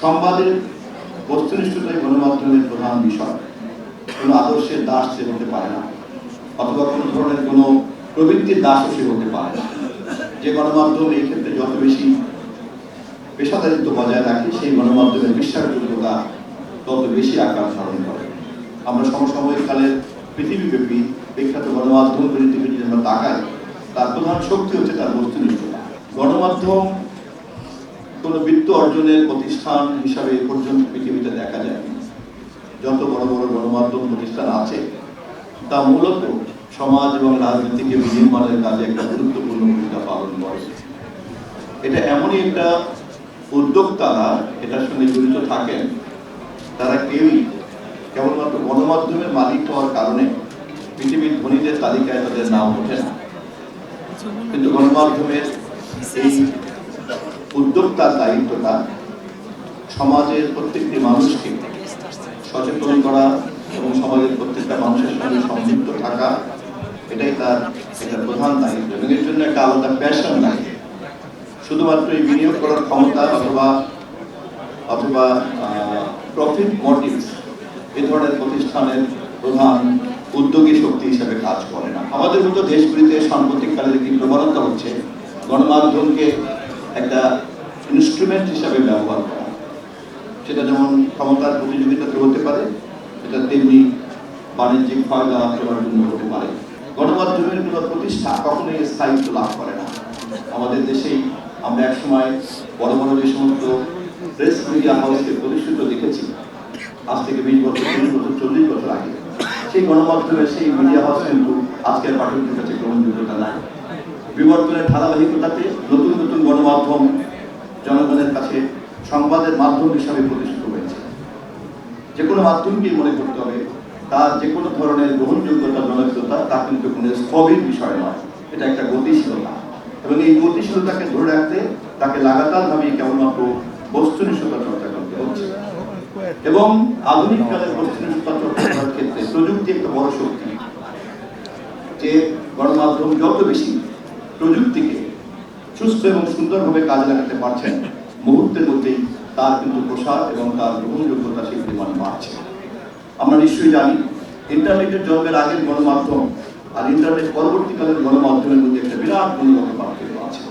সংবাদের বস্তুনিষ্ঠতাই গণমাধ্যমের প্রধান বিষয়। কোনো আদর্শের দাস সে হতে পারে না, অথবা কোনো ধরনের কোনো প্রবৃত্তির দাসও সে হতে পারে না। যে গণমাধ্যম এই ক্ষেত্রে যত বেশি পেশাদারিত্ব বজায় রাখে, সেই গণমাধ্যমের বিশ্বাসযোগ্যতা তত বেশি আকার ধারণ করে। আমরা সমসাময়িক কালের পৃথিবীব্যাপী বিখ্যাত গণমাধ্যমগুলির দিকে যদি আমরা তাকাই, তার প্রধান শক্তি হচ্ছে তার বস্তুনিষ্ঠতা। গণমাধ্যম কোনো বৃত্ত অর্জনের প্রতিষ্ঠান হিসাবে পর্যন্ত পৃথিবীতে দেখা যায়। যত বড় বড় গণমাধ্যম প্রতিষ্ঠান আছে তা মূলত সমাজ এবং রাজনীতিকে বিনির্মাণের কাজে একটা গুরুত্বপূর্ণ ভূমিকা পালন করে। এটা এমনই একটা উদ্যোক্তারা এটার সঙ্গে জড়িত থাকেন, তারা কেউই কেবলমাত্র গণমাধ্যমের মালিক হওয়ার কারণে পৃথিবীর ধনীদের তালিকায় তাদের নাম ওঠে না। কিন্তু গণমাধ্যমের এই উদ্যোক্তার দায়িত্বটা সমাজের প্রত্যেকটি মানুষকে সচেতন করা এবং সমাজের প্রত্যেকটা মানুষের সঙ্গে সংযুক্ত থাকা, এটাই তার একটা প্রধান দায়িত্ব। এবং এর জন্য একটা আলাদা প্যাশন লাগে। শুধুমাত্র এই বিনিয়োগ করার ক্ষমতা অথবা প্রফিট মোটিভ এ ধরনের প্রতিষ্ঠানের প্রধান উদ্যোগী শক্তি হিসেবে কাজ করে না। আমাদের মতো দেশগুলিতে সাম্প্রতিককালের একটি প্রবণতা হচ্ছে গণমাধ্যমকে একটা ইনস্ট্রুমেন্ট হিসাবে ব্যবহার করা। সেটা যেমন ক্ষমতার প্রতিযোগিতাতে হতে পারে, সেটা তেমনি বাণিজ্যিক ফায়দা করার জন্য হতে পারে। গণমাধ্যমের কোনো প্রতিষ্ঠা কখনোই স্থায়িত্ব লাভ করে না। আমাদের দেশেই আমরা একসময় বড় বড় যে সমস্ত প্রেস মিডিয়া হাউসকে প্রতিষ্ঠিত দেখেছি, আজ থেকে 20 বছর, 30 বছর, 40 বছর আগে, সেই গণমাধ্যমের সেই মিডিয়া হাউস কিন্তু আজকের পাঠকদের কাছে গ্রহণযোগ্যতা নাই। বিবর্তনের ধারাবাহিকতাতে নতুন নতুন গণমাধ্যম জনগণের কাছে সংবাদের মাধ্যম হিসাবে প্রতিষ্ঠিত হয়েছে। যে কোনো মাধ্যমকেই মনে করতে হবে তার যে কোনো ধরনের গ্রহণযোগ্যতা, জনপ্রিয়তা তা কিন্তু কোনো স্থবির বিষয় নয়, এটা একটা গতিশীলতা। এবং এই গতিশীলতাকে ধরে রাখতে তাকে লাগাতারভাবে কেবলমাত্র বস্তুনিষ্ঠতা চর্চা করতে হচ্ছে। এবং আধুনিক কালের বস্তুনিষ্ঠতা চর্চা করার ক্ষেত্রে প্রযুক্তি একটা বড় শক্তি। যে গণমাধ্যম যত বেশি প্রযুক্তিকে সুস্থ এবং সুন্দরভাবে কাজে লাগাতে পারছেন, মুহূর্তের মধ্যেই তার কিন্তু প্রসার এবং তার গ্রহণযোগ্যতা সেই পরিমাণ বাড়ছে। আমরা নিশ্চয়ই জানি ইন্টারনেটের জন্মের আগের গণমাধ্যম আর ইন্টারনেট পরবর্তীকালের গণমাধ্যমের মধ্যে একটা বিরাট গুণগত পার্থক্য আছে।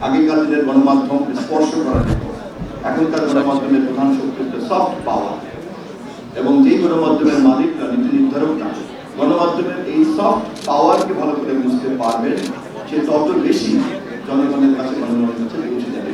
আগেকার দিনের গণমাধ্যম স্পর্শ করা যেত, এখনকার গণমাধ্যমের প্রধান শক্তি হচ্ছে সফট পাওয়ার। এবং যেই গণমাধ্যমের মালিকরা, নীতি নির্ধারকরা গণমাধ্যমের এই সফট পাওয়ারকে ভালো করে বুঝতে পারবেন, সে তত বেশি জনগণের কাছে পৌঁছে যাবে।